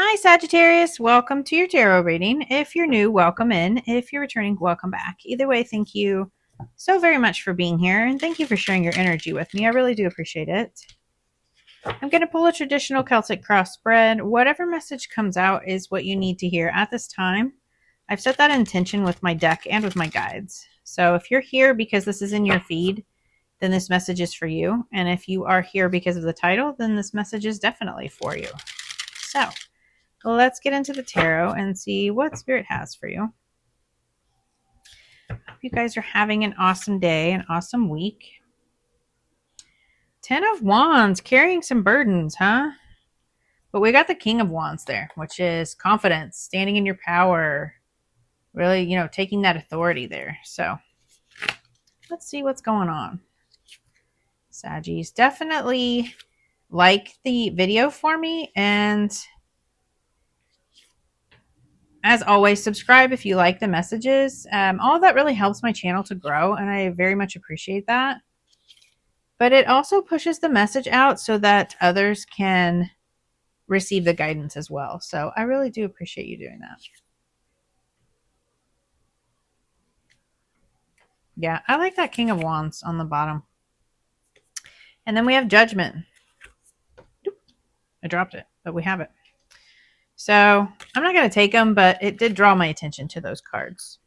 Hi, Sagittarius. Welcome to your tarot reading. If you're new, welcome in. If you're returning, welcome back. Either way, thank you so very much for being here, and thank you for sharing your energy with me. I really do appreciate it. I'm going to pull a traditional Celtic cross spread. Whatever message comes out is what you need to hear at this time. I've set that intention with my deck and with my guides. So if you're here because this is in your feed, then this message is for you. And if you are here because of the title, then this message is definitely for you. So let's get into the tarot and see what Spirit has for you. Hope you guys are having an awesome day, an awesome week. 10 of Wands, carrying some burdens, huh? But we got the King of Wands there, which is confidence, standing in your power, really, taking that authority there. So let's see what's going on. Saggies, definitely like the video for me, and as always, subscribe if you like the messages. All of that really helps my channel to grow, and I very much appreciate that. But it also pushes the message out so that others can receive the guidance as well. So I really do appreciate you doing that. Yeah, I like that King of Wands on the bottom. And then we have Judgment. I dropped it, but we have it. So I'm not going to take them, but it did draw my attention to those cards.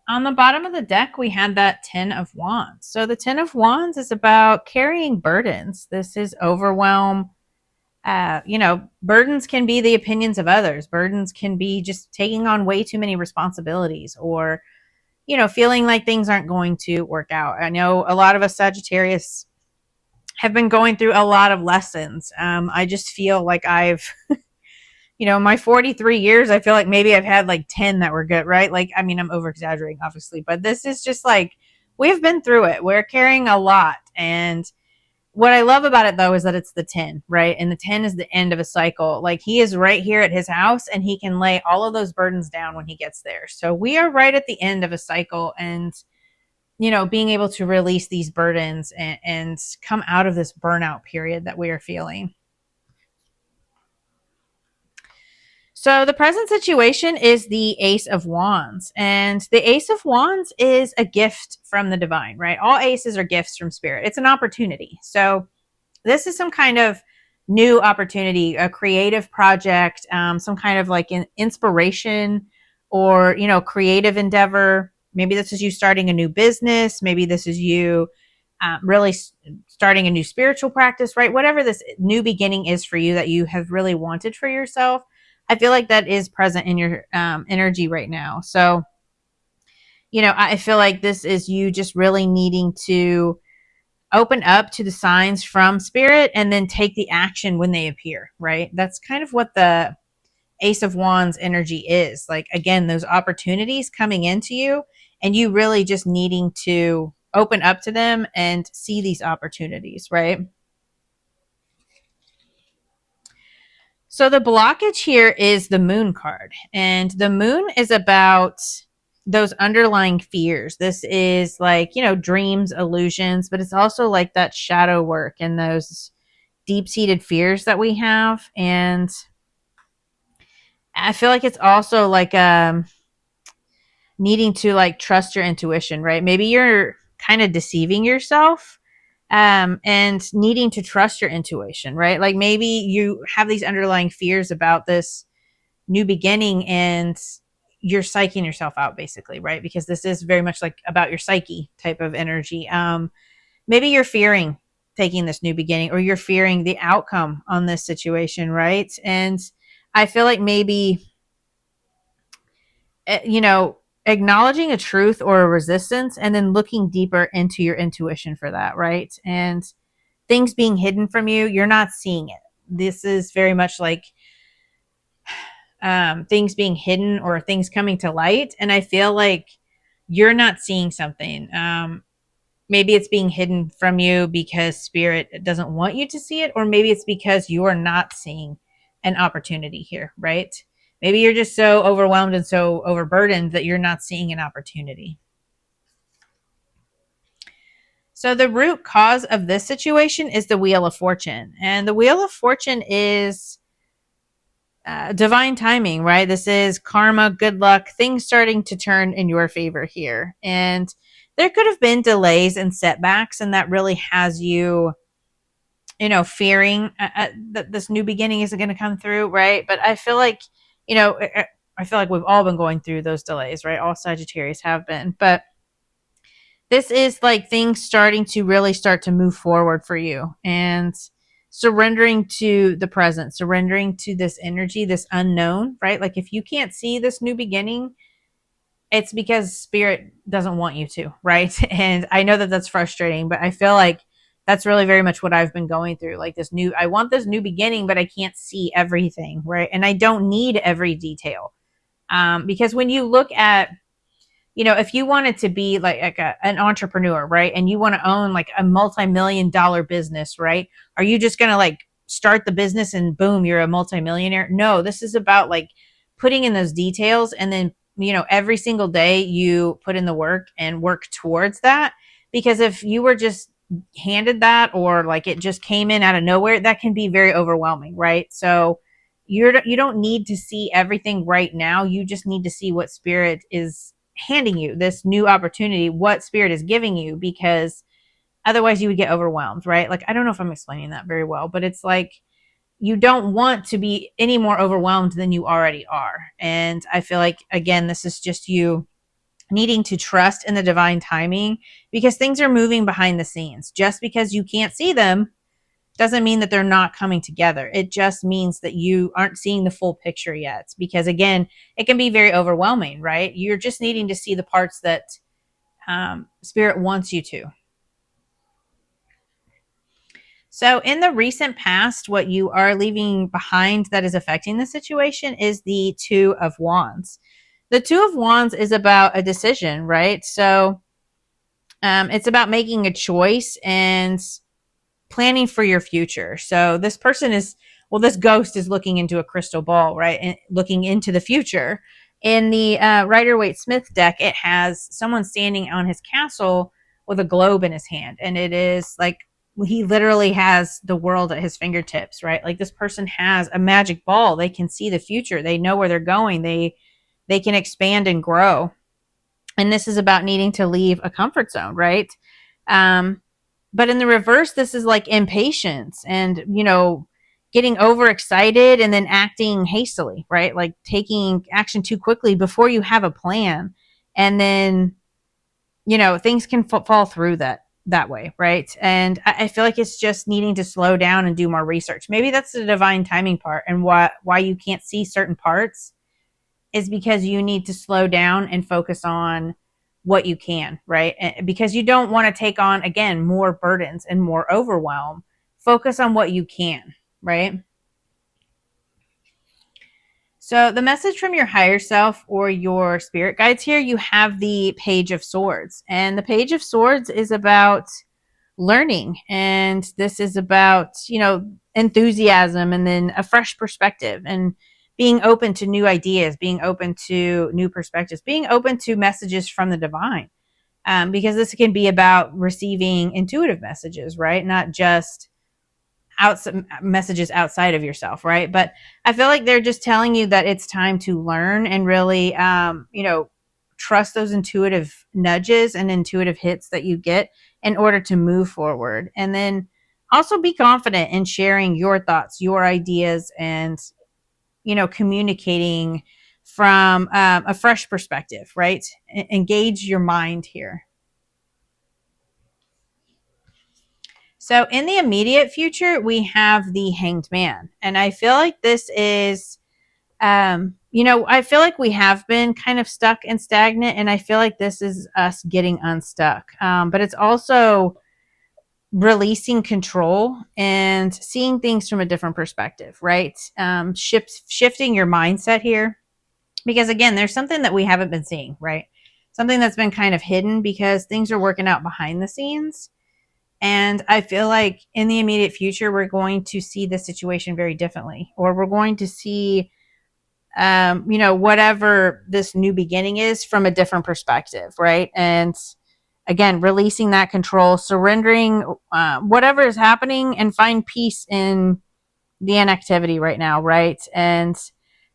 On the bottom of the deck, we had that 10 of Wands. So the 10 of Wands is about carrying burdens. This is overwhelm. Burdens can be the opinions of others. Burdens can be just taking on way too many responsibilities, or, feeling like things aren't going to work out. I know a lot of us Sagittarius have been going through a lot of lessons. I just feel like I've my 43 years, I feel like maybe I've had like 10 that were good, right? Like, I mean, I'm over exaggerating, obviously, but this is just like, we've been through it. We're carrying a lot. And what I love about it, though, is that it's the 10, right? And the 10 is the end of a cycle. Like, he is right here at his house, and he can lay all of those burdens down when he gets there. So we are right at the end of a cycle, and, being able to release these burdens and come out of this burnout period that we are feeling. So the present situation is the Ace of Wands, and the Ace of Wands is a gift from the divine, right? All aces are gifts from Spirit. It's an opportunity. So this is some kind of new opportunity, a creative project, some kind of like an inspiration, or, creative endeavor. Maybe this is you starting a new business. Maybe this is you really starting a new spiritual practice, right? Whatever this new beginning is for you that you have really wanted for yourself, I feel like that is present in your energy right now. So, I feel like this is you just really needing to open up to the signs from Spirit and then take the action when they appear, right? That's kind of what the Ace of Wands energy is. Like, again, those opportunities coming into you, and you really just needing to open up to them and see these opportunities, right? So the blockage here is the Moon card, and the Moon is about those underlying fears. This is like, dreams, illusions, but it's also like that shadow work and those deep-seated fears that we have. And I feel like it's also like needing to like trust your intuition, right? Maybe you're kind of deceiving yourself, and needing to trust your intuition, right? Like, maybe you have these underlying fears about this new beginning, and you're psyching yourself out, basically, right? Because this is very much like about your psyche type of energy. Maybe you're fearing taking this new beginning, or you're fearing the outcome on this situation, right? And I feel like maybe, acknowledging a truth or a resistance, and then looking deeper into your intuition for that, right? And things being hidden from you, you're not seeing it. This is very much like things being hidden or things coming to light. And I feel like you're not seeing something. Maybe it's being hidden from you because Spirit doesn't want you to see it, or maybe it's because you are not seeing an opportunity here, right? Maybe you're just so overwhelmed and so overburdened that you're not seeing an opportunity. So the root cause of this situation is the Wheel of Fortune. And the Wheel of Fortune is divine timing, right? This is karma, good luck, things starting to turn in your favor here. And there could have been delays and setbacks, and that really has you, fearing that this new beginning isn't going to come through, right? But I feel like, I feel like we've all been going through those delays, right? All Sagittarius have been. But this is like things starting to really start to move forward for you, and surrendering to the present, surrendering to this energy, this unknown, right? Like if you can't see this new beginning, it's because spirit doesn't want you to, right? And I know that that's frustrating, but I feel like that's really very much what I've been going through. Like I want this new beginning, but I can't see everything, right? And I don't need every detail. Because when you look at, if you wanted to be like an entrepreneur, right? And you want to own like a multi-million-dollar business, right? Are you just going to like start the business and boom, you're a multimillionaire? No, this is about like putting in those details, and then, every single day you put in the work and work towards that. Because if you were just handed that, or like it just came in out of nowhere, that can be very overwhelming, right? So you don't need to see everything right now. You just need to see what spirit is handing you, this new opportunity, what spirit is giving you, because otherwise you would get overwhelmed, right? Like, I don't know if I'm explaining that very well, but it's like you don't want to be any more overwhelmed than you already are. And I feel like, again, this is just you needing to trust in the divine timing, because things are moving behind the scenes. Just because you can't see them doesn't mean that they're not coming together. It just means that you aren't seeing the full picture yet, because again, it can be very overwhelming, right? You're just needing to see the parts that spirit wants you to. So in the recent past, what you are leaving behind that is affecting the situation is the Two of Wands. The Two of Wands is about a decision, right? So it's about making a choice and planning for your future. So this person is, well, this ghost is looking into a crystal ball, right? And looking into the future. In the Rider-Waite-Smith deck, it has someone standing on his castle with a globe in his hand. And it is like, he literally has the world at his fingertips, right? Like this person has a magic ball. They can see the future. They know where they're going. They can expand and grow. And this is about needing to leave a comfort zone, right? But in the reverse, this is like impatience and, getting overexcited and then acting hastily, right? Like taking action too quickly before you have a plan. And then, things can fall through that way, right? And I feel like it's just needing to slow down and do more research. Maybe that's the divine timing part, and why you can't see certain parts is because you need to slow down and focus on what you can, right? Because you don't want to take on, again, more burdens and more overwhelm. Focus on what you can, right? So the message from your higher self or your spirit guides here, you have the Page of Swords. And the Page of Swords is about learning. And this is about, enthusiasm, and then a fresh perspective, and being open to new ideas, being open to new perspectives, being open to messages from the divine. Because this can be about receiving intuitive messages, right? Not just messages outside of yourself, right? But I feel like they're just telling you that it's time to learn and really, trust those intuitive nudges and intuitive hits that you get in order to move forward. And then also be confident in sharing your thoughts, your ideas, and, communicating from a fresh perspective, right? Engage your mind here. So in the immediate future, we have the Hanged Man. And I feel like this is, I feel like we have been kind of stuck and stagnant. And I feel like this is us getting unstuck. But it's also releasing control and seeing things from a different perspective, right? Shifting your mindset here. Because again, there's something that we haven't been seeing, right? Something that's been kind of hidden because things are working out behind the scenes. And I feel like in the immediate future, we're going to see the situation very differently, or we're going to see, whatever this new beginning is from a different perspective, right? And again, releasing that control, surrendering whatever is happening, and find peace in the inactivity right now, right? And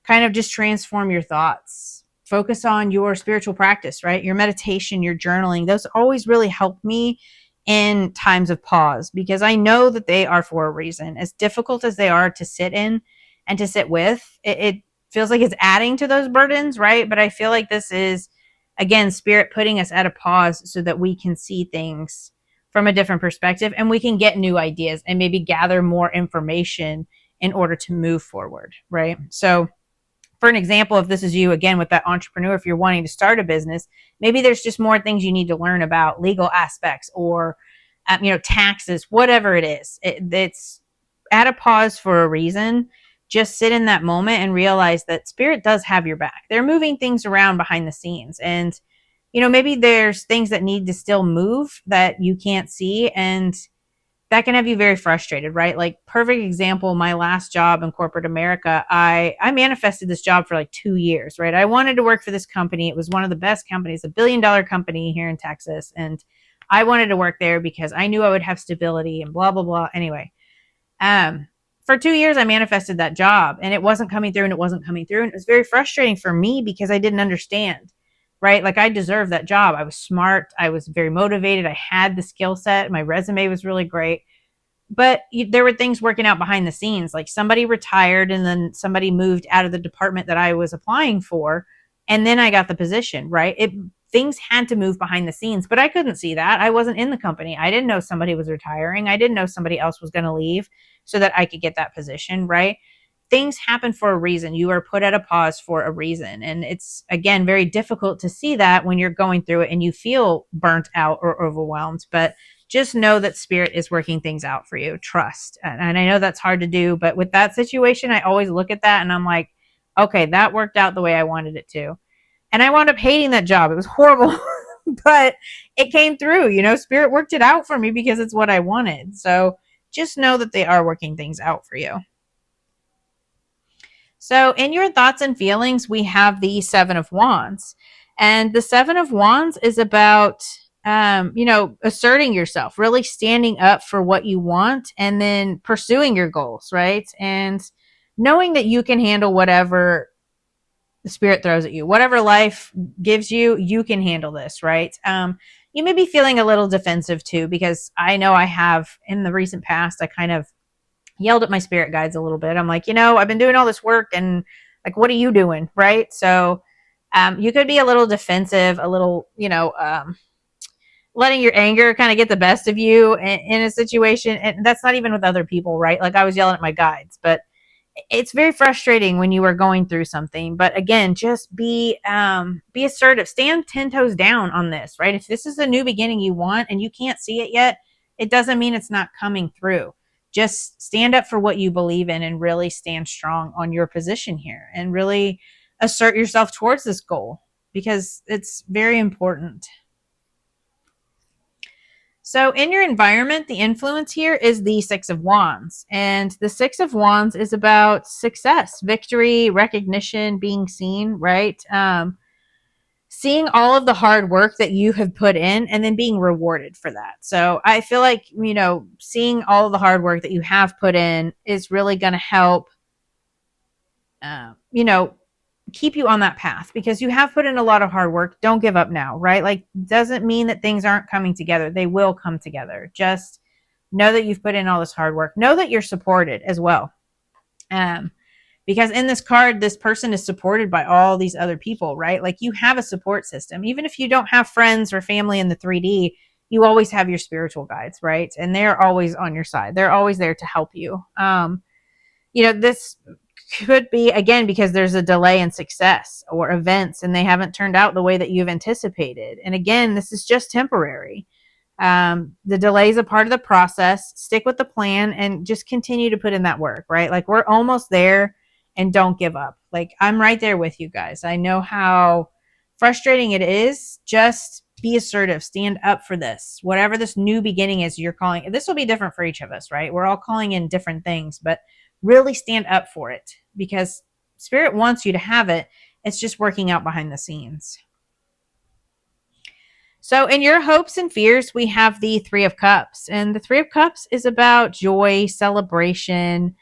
kind of just transform your thoughts. Focus on your spiritual practice, right? Your meditation, your journaling. Those always really help me in times of pause because I know that they are for a reason. As difficult as they are to sit in and to sit with, it feels like it's adding to those burdens, right? But I feel like this is, again, spirit putting us at a pause so that we can see things from a different perspective and we can get new ideas and maybe gather more information in order to move forward, right? So, for an example, if this is you again with that entrepreneur, if you're wanting to start a business, maybe there's just more things you need to learn about legal aspects or, taxes, whatever it is. It's at a pause for a reason. Just sit in that moment and realize that spirit does have your back. They're moving things around behind the scenes. And, maybe there's things that need to still move that you can't see. And that can have you very frustrated, right? Like, perfect example, my last job in corporate America, I manifested this job for like 2 years, right? I wanted to work for this company. It was one of the best companies, $1 billion company here in Texas. And I wanted to work there because I knew I would have stability and blah, blah, blah. Anyway, for 2 years, I manifested that job and it wasn't coming through and it wasn't coming through. And it was very frustrating for me because I didn't understand, right? Like, I deserved that job. I was smart. I was very motivated. I had the skill set. My resume was really great. But there were things working out behind the scenes. Like, somebody retired and then somebody moved out of the department that I was applying for. And then I got the position, right? Things had to move behind the scenes, but I couldn't see that. I wasn't in the company. I didn't know somebody was retiring. I didn't know somebody else was going to leave so that I could get that position, right? Things happen for a reason. You are put at a pause for a reason. And it's, again, very difficult to see that when you're going through it and you feel burnt out or overwhelmed. But just know that spirit is working things out for you. Trust. And I know that's hard to do, but with that situation, I always look at that and I'm like, okay, that worked out the way I wanted it to. And I wound up hating that job. It was horrible, but it came through. Spirit worked it out for me because it's what I wanted. So just know that they are working things out for you. So in your thoughts and feelings, we have the Seven of Wands. And the Seven of Wands is about, asserting yourself, really standing up for what you want and then pursuing your goals, right? And knowing that you can handle whatever the spirit throws at you, whatever life gives you, you can handle this, right? You may be feeling a little defensive too, because I know I have in the recent past, I kind of yelled at my spirit guides a little bit. I'm like, I've been doing all this work and like, what are you doing? Right. So, you could be a little defensive, a little, letting your anger kind of get the best of you in a situation. And that's not even with other people, right? Like, I was yelling at my guides, but it's very frustrating when you are going through something. But again, just be assertive, stand 10 toes down on this, right? If this is a new beginning you want and you can't see it yet, it doesn't mean it's not coming through. Just stand up for what you believe in and really stand strong on your position here and really assert yourself towards this goal because it's very important. So in your environment, the influence here is the Six of Wands. And the Six of Wands is about success, victory, recognition, being seen, right? Seeing all of the hard work that you have put in and then being rewarded for that. So I feel like, seeing all of the hard work that you have put in is really going to help, keep you on that path because you have put in a lot of hard work. Don't give up now, right? Like, doesn't mean that things aren't coming together. They will come together. Just know that you've put in all this hard work. Know that you're supported as well. Because in this card, this person is supported by all these other people, right? Like, you have a support system. Even if you don't have friends or family in the 3D, you always have your spiritual guides, right? And they're always on your side. They're always there to help you. This could be, again, because there's a delay in success or events and they haven't turned out the way that you've anticipated. And again, this is just temporary. The delay is a part of the process. Stick with the plan and just continue to put in that work, right? Like, we're almost there and don't give up. Like, I'm right there with you guys. I know how frustrating it is. Just be assertive, stand up for this. Whatever this new beginning is you're calling, this will be different for each of us, right? We're all calling in different things, but really stand up for it because spirit wants you to have it. It's just working out behind the scenes. So in your hopes and fears, we have the Three of Cups. And the Three of Cups is about joy, celebration.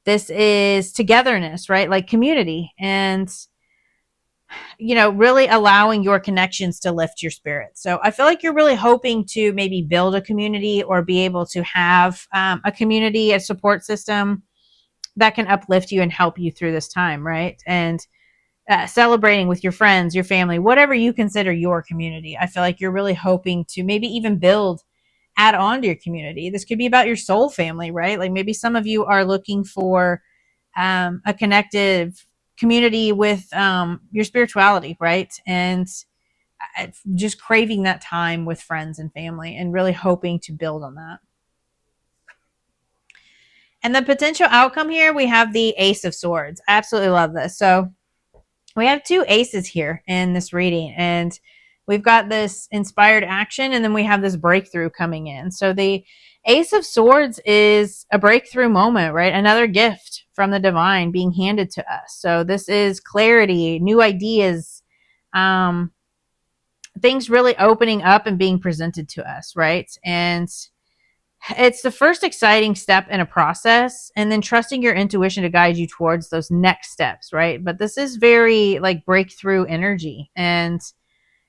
This is togetherness, right? Like community. And really allowing your connections to lift your spirit. So I feel like you're really hoping to maybe build a community or be able to have a community, a support system that can uplift you and help you through this time, right? And celebrating with your friends, your family, whatever you consider your community. I feel like you're really hoping to maybe even add on to your community. This could be about your soul family, right? Like maybe some of you are looking for a connective community with your spirituality, right? And just craving that time with friends and family and really hoping to build on that. And the potential outcome here, we have the Ace of Swords. I absolutely love this. So we have two aces here in this reading, and we've got this inspired action, and then we have this breakthrough coming in. So the Ace of Swords is a breakthrough moment, right? Another gift from the divine being handed to us. So this is clarity, new ideas, things really opening up and being presented to us, right? And it's the first exciting step in a process, and then trusting your intuition to guide you towards those next steps, right? But this is very like breakthrough energy, and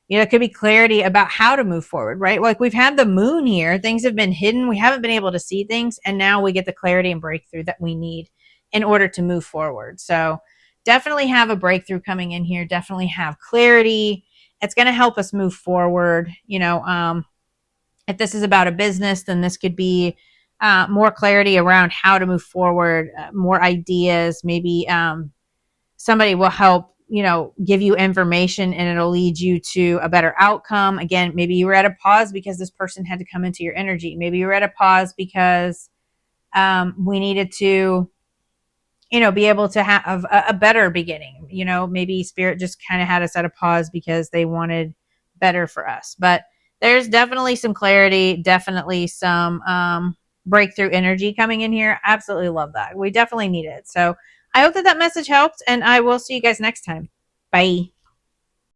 it could be clarity about how to move forward, right? Like we've had the moon here, things have been hidden, we haven't been able to see things, and now we get the clarity and breakthrough that we need in order to move forward. So definitely have a breakthrough coming in here, definitely have clarity. It's going to help us move forward. If this is about a business, then this could be more clarity around how to move forward, more ideas. Maybe somebody will help, give you information and it'll lead you to a better outcome. Again, maybe you were at a pause because this person had to come into your energy. Maybe you were at a pause because we needed to, be able to have a better beginning. Maybe spirit just kind of had us at a pause because they wanted better for us. But there's definitely some clarity, definitely some breakthrough energy coming in here. Absolutely love that. We definitely need it. So I hope that message helped, and I will see you guys next time. Bye.